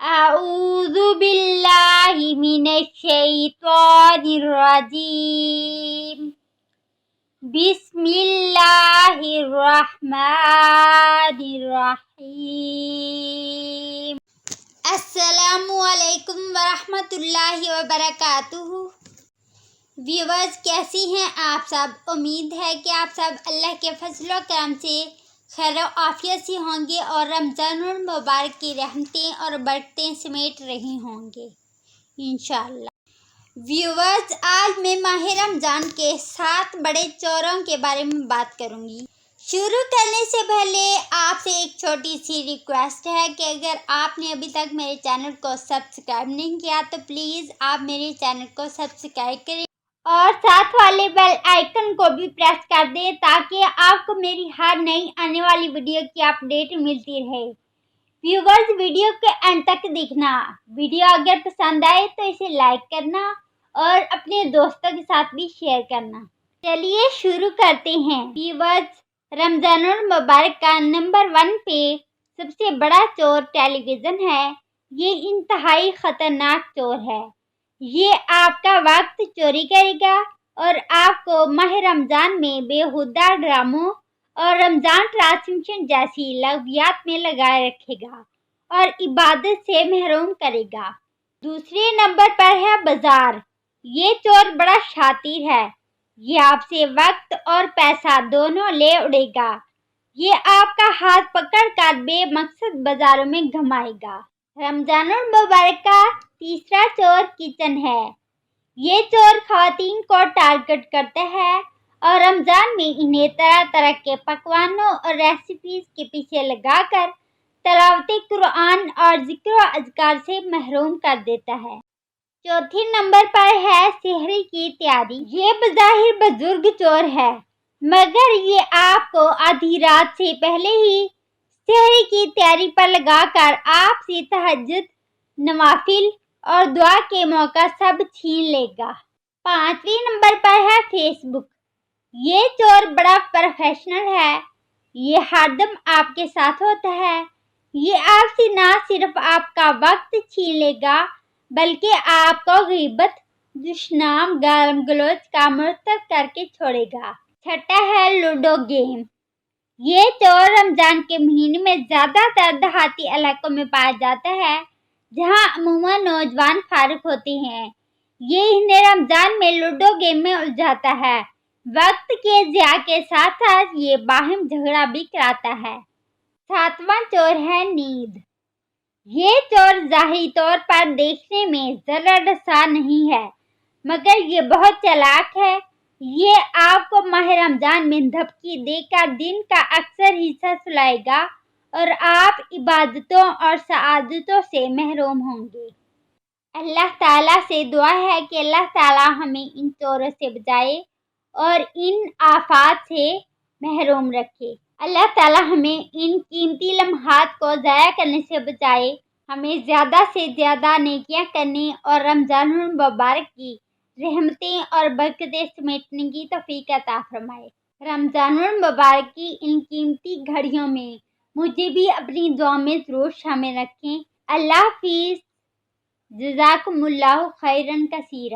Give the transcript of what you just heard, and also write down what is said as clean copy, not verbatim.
أعوذ بالله من الشيطان الرجيم بسم الله الرحمن الرحیم۔ السلام علیکم ورحمۃ اللہ وبرکاتہ۔ ویورز، کیسی ہیں آپ سب؟ امید ہے کہ آپ سب اللہ کے فضل و کرم سے خیر و عافیت سے ہوں گے اور رمضان المبارک کی رحمتیں اور برکتیں سمیٹ رہی ہوں گے انشاءاللہ۔ ویورز، آج میں ماہ رمضان کے 7 بڑے چوروں کے بارے میں بات کروں گی۔ شروع کرنے سے پہلے آپ سے ایک چھوٹی سی ریکویسٹ ہے کہ اگر آپ نے ابھی تک میرے چینل کو سبسکرائب نہیں کیا تو پلیز آپ میرے چینل کو سبسکرائب کریں اور ساتھ والے بیل آئیکن کو بھی پریس کر دیں تاکہ آپ کو میری ہر نئی آنے والی ویڈیو کی اپڈیٹ ملتی رہے۔ ویورز، ویڈیو کے اینڈ تک دیکھنا۔ ویڈیو اگر پسند آئے تو اسے لائک کرنا اور اپنے دوستوں کے ساتھ بھی شیئر کرنا۔ چلیے شروع کرتے ہیں۔ ویورز، رمضان المبارک کا نمبر 1 پہ سب سے بڑا چور ٹیلی ویژن ہے۔ یہ انتہائی خطرناک چور ہے۔ یہ آپ کا وقت چوری کرے گا اور آپ کو ماہ رمضان میں بیہودہ ڈراموں اور رمضان ٹرانسمیشن جیسی لغویات میں لگائے رکھے گا اور عبادت سے محروم کرے گا۔ دوسرے نمبر پر ہے بازار۔ یہ چور بڑا شاطر ہے۔ یہ آپ سے وقت اور پیسہ دونوں لے اڑے گا۔ یہ آپ کا ہاتھ پکڑ کر بے مقصد بازاروں میں گھمائے گا۔ رمضان المبارک کا تیسرا چور کچن ہے۔ یہ چور خواتین کو ٹارگٹ کرتا ہے اور رمضان میں انہیں طرح طرح کے پکوانوں اور ریسیپیز کے پیچھے لگا کر تلاوت قرآن اور ذکر و اذکار سے محروم کر دیتا ہے۔ چوتھے نمبر پر ہے سحری کی تیاری۔ یہ بظاہر بزرگ چور ہے مگر یہ آپ کو آدھی رات سے پہلے ہی سحری کی تیاری پر لگا کر آپ سے تہجد، نوافل اور دعا کے موقع سب چھین لے گا۔ 5ویں نمبر پر ہے فیس بک۔ یہ چور بڑا پروفیشنل ہے۔ یہ ہر دم آپ کے ساتھ ہوتا ہے۔ یہ آپ سے نہ صرف آپ کا وقت چھین لے گا بلکہ آپ کو غیبت، دشنام، گالی گلوچ کا مرتکب کر کے چھوڑے گا۔ چھٹا ہے لوڈو گیم۔ یہ چور رمضان کے مہینے میں زیادہ تر دیہاتی علاقوں میں پایا جاتا ہے جہاں عموماً نوجوان فارغ ہوتے ہیں۔ یہ انہیں رمضان میں لوڈو گیم میں الجھاتا ہے۔ وقت کے ضیاع کے ساتھ ساتھ یہ باہم جھگڑا بھی کراتا ہے۔ 7واں چور ہے نیند۔ یہ چور ظاہری طور پر دیکھنے میں ذرا رسا نہیں ہے مگر یہ بہت چالاک ہے۔ یہ آپ کو ماہ رمضان میں دھمکی دے کر دن کا اکثر حصہ سلائے گا اور آپ عبادتوں اور سعادتوں سے محروم ہوں گے۔ اللہ تعالیٰ سے دعا ہے کہ اللہ تعالیٰ ہمیں ان چوروں سے بچائے اور ان آفات سے محروم رکھے۔ اللہ تعالیٰ ہمیں ان قیمتی لمحات کو ضائع کرنے سے بچائے، ہمیں زیادہ سے زیادہ نیکیاں کرنے اور رمضان المبارک کی رحمتیں اور برکتیں سمیٹنے کی توفیق عطا فرمائے۔ رمضان المبارک کی ان قیمتی گھڑیوں میں مجھے بھی اپنی دعا میں ضرور شامل رکھیں۔ اللہ حافظ۔ جزاکم اللہ خیرا کثیرا۔